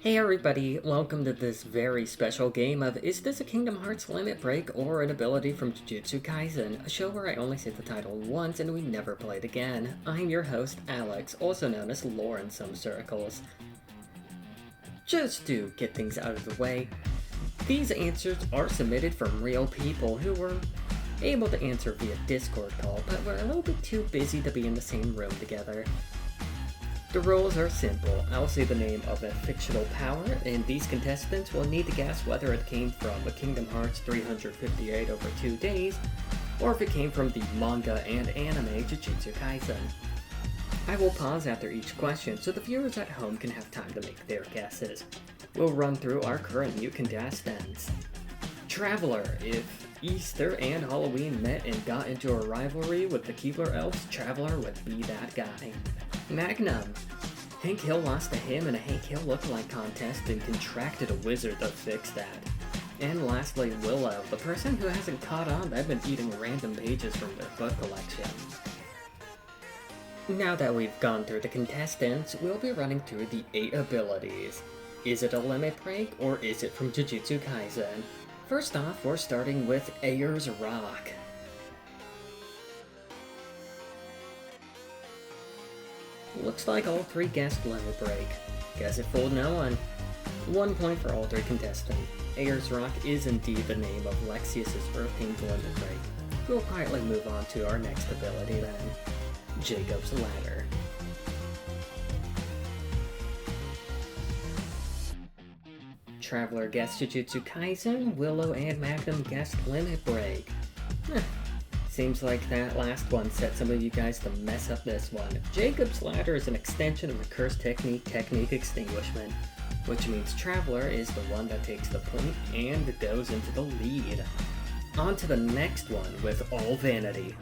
Hey everybody, welcome to this very special game of Is This a Kingdom Hearts Limit Break or an Ability from Jujutsu Kaisen, a show where I only say the title once and we never play it again. I'm your host, Alex, also known as Lore in some circles. Just to get things out of the way, these answers are submitted from real people who were able to answer via Discord call, but were a little bit too busy to be in the same room together. The rules are simple. I'll say the name of a fictional power, and these contestants will need to guess whether it came from a Kingdom Hearts 358 over 2 days, or if it came from the manga and anime Jujutsu Kaisen. I will pause after each question so the viewers at home can have time to make their guesses. We'll run through our current new contestants. Traveler. If Easter and Halloween met and got into a rivalry with the Keebler Elves, Traveler would be that guy. Magnum. Hank Hill lost to him in a Hank Hill lookalike contest and contracted a wizard to fix that. And lastly, Willow, the person who hasn't caught on that I've been eating random pages from their book collection. Now that we've gone through the contestants, we'll be running through the 8 abilities. Is it a limit break or is it from Jujutsu Kaisen? First off, we're starting with Ayers Rock. Looks like all 3 guessed limit break. Guess it fooled no one. 1 point for all 3 contestants. Ayers Rock is indeed the name of Lexius' Earth-themed limit break. We'll quietly move on to our next ability then. Jacob's Ladder. Traveler guessed Jujutsu Kaisen, Willow and Magnum guessed limit break. Seems like that last one set some of you guys to mess up this one. Jacob's Ladder is an extension of the curse technique Extinguishment, which means Traveler is the one that takes the point and goes into the lead. On to the next one with All Vanity.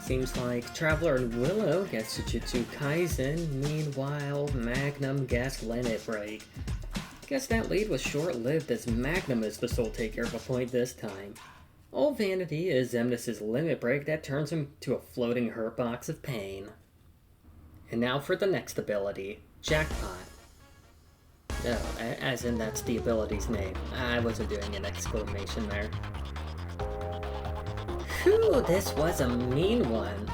Seems like Traveler and Willow guessed Jujutsu Kaisen, meanwhile Magnum guessed Limit Break. Guess that lead was short-lived as Magnum is the sole taker of a point this time. All Vanity is Xemnas' limit break that turns him to a floating hurt box of pain. And now for the next ability, Jackpot. Oh, as in that's the ability's name. I wasn't doing an exclamation there. Whew, this was a mean one.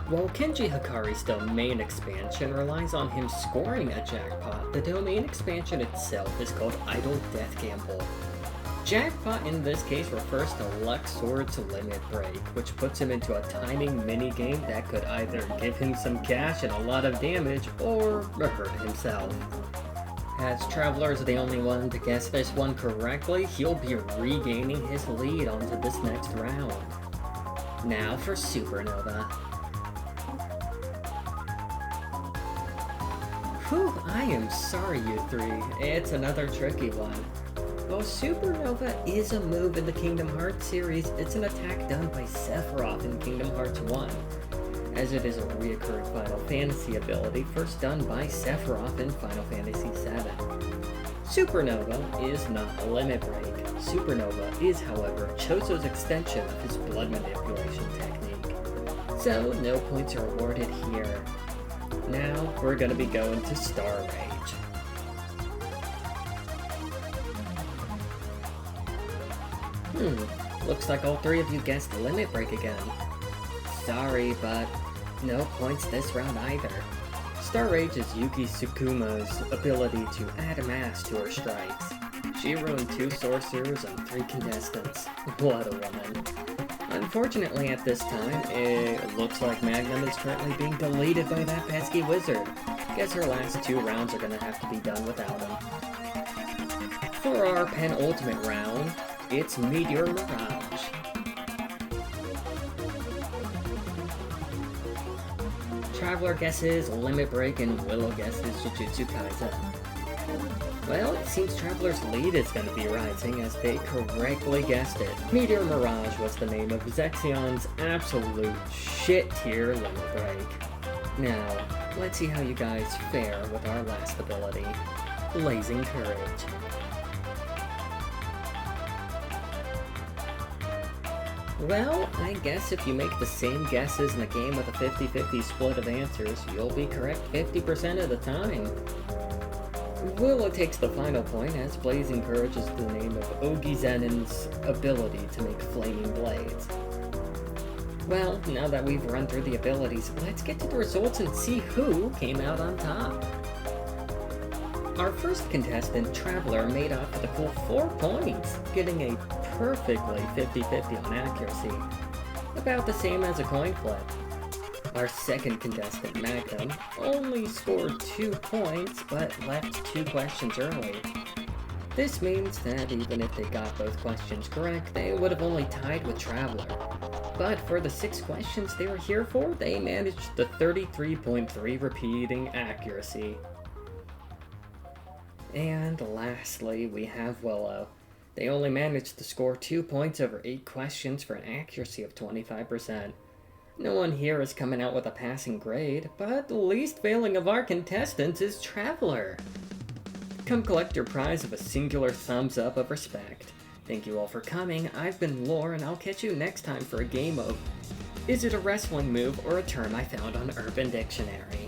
While Kenji Hikari's domain expansion relies on him scoring a jackpot, the domain expansion itself is called Idle Death Gamble. Jackpot in this case refers to Luxord's Limit Break, which puts him into a timing minigame that could either give him some cash and a lot of damage, or hurt himself. As Traveler is the only one to guess this one correctly, he'll be regaining his lead onto this next round. Now for Supernova. Whew, I am sorry you 3, it's another tricky one. While Supernova is a move in the Kingdom Hearts series, it's an attack done by Sephiroth in Kingdom Hearts 1, as it is a reoccurring Final Fantasy ability first done by Sephiroth in Final Fantasy VII. Supernova is not a limit break. Supernova is, however, Choso's extension of his blood manipulation technique, so no points are awarded here. Now, we're gonna be going to Star Rage. Looks like all 3 of you guessed Limit Break again. Sorry, but no points this round either. Star Rage is Yuki Tsukuma's ability to add mass to her strikes. She ruined 2 sorcerers and 3 contestants. What a woman. Unfortunately at this time, it looks like Magnum is currently being deleted by that pesky wizard. Guess her last 2 rounds are gonna have to be done without him. For our penultimate round, it's Meteor Mirage. Traveler guesses Limit Break and Willow guesses Jujutsu Kaisen. Well, it seems Traveler's lead is going to be rising as they correctly guessed it. Meteor Mirage was the name of Zexion's absolute shit-tier limit break. Now, let's see how you guys fare with our last ability, Blazing Courage. Well, I guess if you make the same guesses in a game with a 50-50 split of answers, you'll be correct 50% of the time. Willow takes the final point as Blaze encourages the name of Ogizenen's ability to make flaming blades. Well, now that we've run through the abilities, let's get to the results and see who came out on top. Our first contestant, Traveler, made off with a cool 4 points, getting a perfectly 50-50 on accuracy, about the same as a coin flip. Our second contestant, Magnum, only scored 2 points, but left 2 questions early. This means that even if they got both questions correct, they would have only tied with Traveler. But for the 6 questions they were here for, they managed the 33.3 repeating accuracy. And lastly, we have Willow. They only managed to score 2 points over 8 questions for an accuracy of 25%. No one here is coming out with a passing grade, but the least failing of our contestants is Traveler. Come collect your prize of a singular thumbs up of respect. Thank you all for coming. I've been Lore, and I'll catch you next time for a game of Is it a wrestling move or a term I found on Urban Dictionary?